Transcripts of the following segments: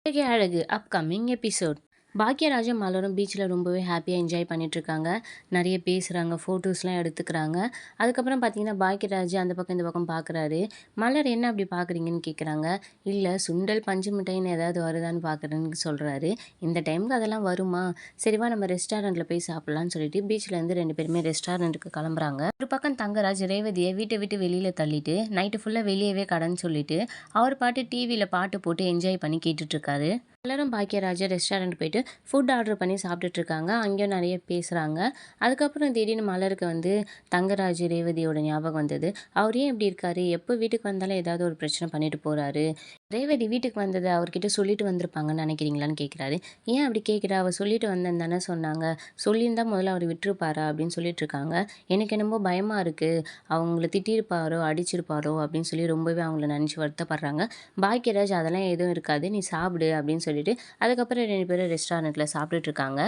அழகே அழகு upcoming episode. பாக்யராஜும் மலரும் பீச்சில் ரொம்பவே ஹாப்பியாக என்ஜாய் பண்ணிகிட்ருக்காங்க. நிறைய பேசுகிறாங்க, ஃபோட்டோஸ்லாம் எடுத்துக்கிறாங்க. அதுக்கப்புறம் பார்த்தீங்கன்னா பாக்யராஜ் அந்த பக்கம் இந்த பக்கம் பார்க்குறாரு. மலர் என்ன அப்படி பார்க்குறீங்கன்னு கேட்குறாங்க. இல்லை சுண்டல் பஞ்சு மிட்டாயின்னு ஏதாவது வருதான்னு பார்க்குறேன்னு சொல்கிறாரு. இந்த டைமுக்கு அதெல்லாம் வருமா? சரிவா நம்ம ரெஸ்டாரண்ட்டில் போய் சாப்பிட்லான்னு சொல்லிட்டு பீச்சிலேருந்து 2 பேருமே ரெஸ்டாரண்ட்டுக்கு கிளம்புறாங்க. ஒரு பக்கம் தங்கராஜ் ரேவதியை வீட்டை விட்டு வெளியில் தள்ளிட்டு நைட்டு ஃபுல்லாக வெளியவே கடைன்னு சொல்லிட்டு அவர் பாட்டு டிவியில் பாட்டு போட்டு என்ஜாய் பண்ணி கேட்டுட்ருக்காரு. எல்லாரும் பாக்கியராஜ் ரெஸ்டாரண்ட் போயிட்டு ஃபுட் ஆர்டர் பண்ணி சாப்பிட்டுட்ருக்காங்க. அங்கேயும் நிறைய பேசுகிறாங்க. அதுக்கப்புறம் திடீர்னு மலருக்கு வந்து தங்கராஜ் ரேவதியோட ஞாபகம் வந்தது. அவர் ஏன் இப்படி இருக்காரு? எப்போ வீட்டுக்கு வந்தாலும் ஏதாவது ஒரு பிரச்சனை பண்ணிட்டு போகிறாரு. ரேவதி வீட்டுக்கு வந்ததை அவர்கிட்ட சொல்லிட்டு வந்திருப்பாங்கன்னு நினைக்கிறீங்களான்னு கேட்குறாரு. ஏன் அப்படி கேட்குறா? அவர் சொல்லிட்டு வந்தேன்னு தானே சொன்னாங்க. சொல்லியிருந்தா முதல்ல அவர் விட்டுருப்பாரா அப்படின்னு சொல்லிட்டு இருக்காங்க. எனக்கு என்னமோ பயமாக இருக்குது. அவங்கள திட்டிருப்பாரோ அடிச்சிருப்பாரோ அப்படின்னு சொல்லி ரொம்பவே அவங்கள நினச்சி வருத்தப்படுறாங்க. பாக்கியராஜ் அதெல்லாம் எதுவும் இருக்காது, நீ சாப்பிடு அப்படின்னு சொல்லிட்டு அதுக்கப்புறம் 2 பேரும் ரெஸ்டாரண்ட்டில் சாப்பிட்டுட்டு இருக்காங்க.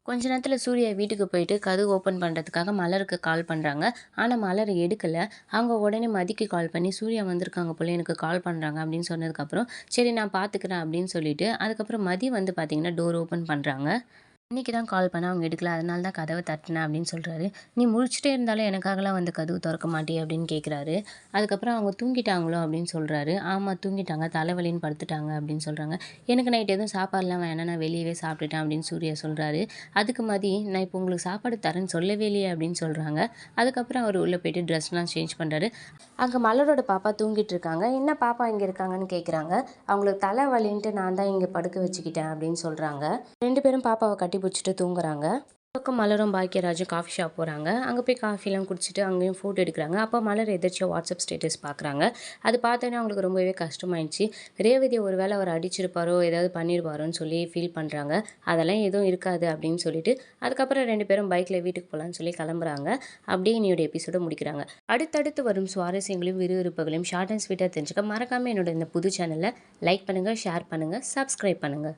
கொஞ்ச நேரத்தில் சூர்யா வீட்டுக்கு போயிட்டு கதவு ஓப்பன் பண்ணுறதுக்காக மலருக்கு கால் பண்ணுறாங்க. ஆனால் மலர் எடுக்கலை. அவங்க உடனே மதிக்கு கால் பண்ணி சூர்யா வந்திருக்காங்க போல, எனக்கு கால் பண்ணுறாங்க அப்படின்னு சொன்னதுக்கப்புறம் சரி நான் பார்த்துக்கிறேன் அப்படின்னு சொல்லிட்டு அதுக்கப்புறம் மதி வந்து பார்த்திங்கன்னா டோர் ஓப்பன் பண்ணுறாங்க. இன்றைக்கி தான் கால் பண்ண அவங்க எடுக்கல, அதனால தான் கதவை தட்டினேன் அப்படின்னு சொல்கிறாரு. நீ முழிச்சிட்டே இருந்தாலும் எனக்காகலாம் வந்து கதவு திறக்க மாட்டியே அப்படின்னு கேட்குறாரு. அதுக்கப்புறம் அவங்க தூங்கிட்டாங்களோ அப்படின்னு சொல்கிறாரு. ஆமாம் தூங்கிட்டாங்க, தலைவலின்னு படுத்துட்டாங்க அப்படின்னு சொல்கிறாங்க. எனக்கு நைட் எதுவும் சாப்பாடுலாம் வேணாம், நான் வெளியவே சாப்பிட்டுட்டேன் அப்படின்னு சூர்யா சொல்கிறாரு. அதுக்கு மதி நான் இப்போ உங்களுக்கு சாப்பாடு தரேன்னு சொல்லவே இல்லையே அப்படின்னு சொல்கிறாங்க. அதுக்கப்புறம் அவர் உள்ளே போயிட்டு ட்ரெஸ்லாம் சேஞ்ச் பண்ணுறாரு. அங்கே மலரோட பாப்பா தூங்கிட்டு இருக்காங்க. என்ன பாப்பா இங்கே இருக்காங்கன்னு கேட்குறாங்க. அவங்களுக்கு தலைவலின்ட்டு நான் தான் இங்கே படுக்க வச்சுக்கிட்டேன் அப்படின்னு சொல்கிறாங்க. 2 பேரும் பாப்பாவை கட்டி பிடிச்சிட்டு தூங்குறாங்க. பக்கம் மலரும் பாக்கியராஜும் காஃபி ஷாப் போகிறாங்க. அங்கே போய் காஃபிலாம் குடிச்சிட்டு அங்கேயும் ஃபோட்டோ எடுக்கிறாங்க. அப்போ மலர் எதாச்சும் வாட்ஸ்அப் ஸ்டேட்டஸ் பார்க்குறாங்க. அது பார்த்தோன்னே அவங்களுக்கு ரொம்பவே கஷ்டமாயிடுச்சு. ரேவதி ஒரு வேளை அவர் அடிச்சிருப்பாரோ ஏதாவது பண்ணியிருப்பாரோன்னு சொல்லி ஃபீல் பண்ணுறாங்க. அதெல்லாம் எதுவும் இருக்காது அப்படின்னு சொல்லிட்டு அதுக்கப்புறம் 2 பேரும் பைக்கில் வீட்டுக்கு போகலான்னு சொல்லி கிளம்புறாங்க. அப்படியே என்னோட எபிசோட முடிக்கிறாங்க. அடுத்தடுத்து வரும் சுவாரஸ்யங்களையும் விறுவிறுப்புகளையும் ஷார்ட் அண்ட் ஸ்வீட்டாக தெரிஞ்சுக்க மறக்காமல் என்னோட இந்த புது சேனலை லைக் பண்ணுங்கள், ஷேர் பண்ணுங்கள், சப்ஸ்கிரைப் பண்ணுங்கள்.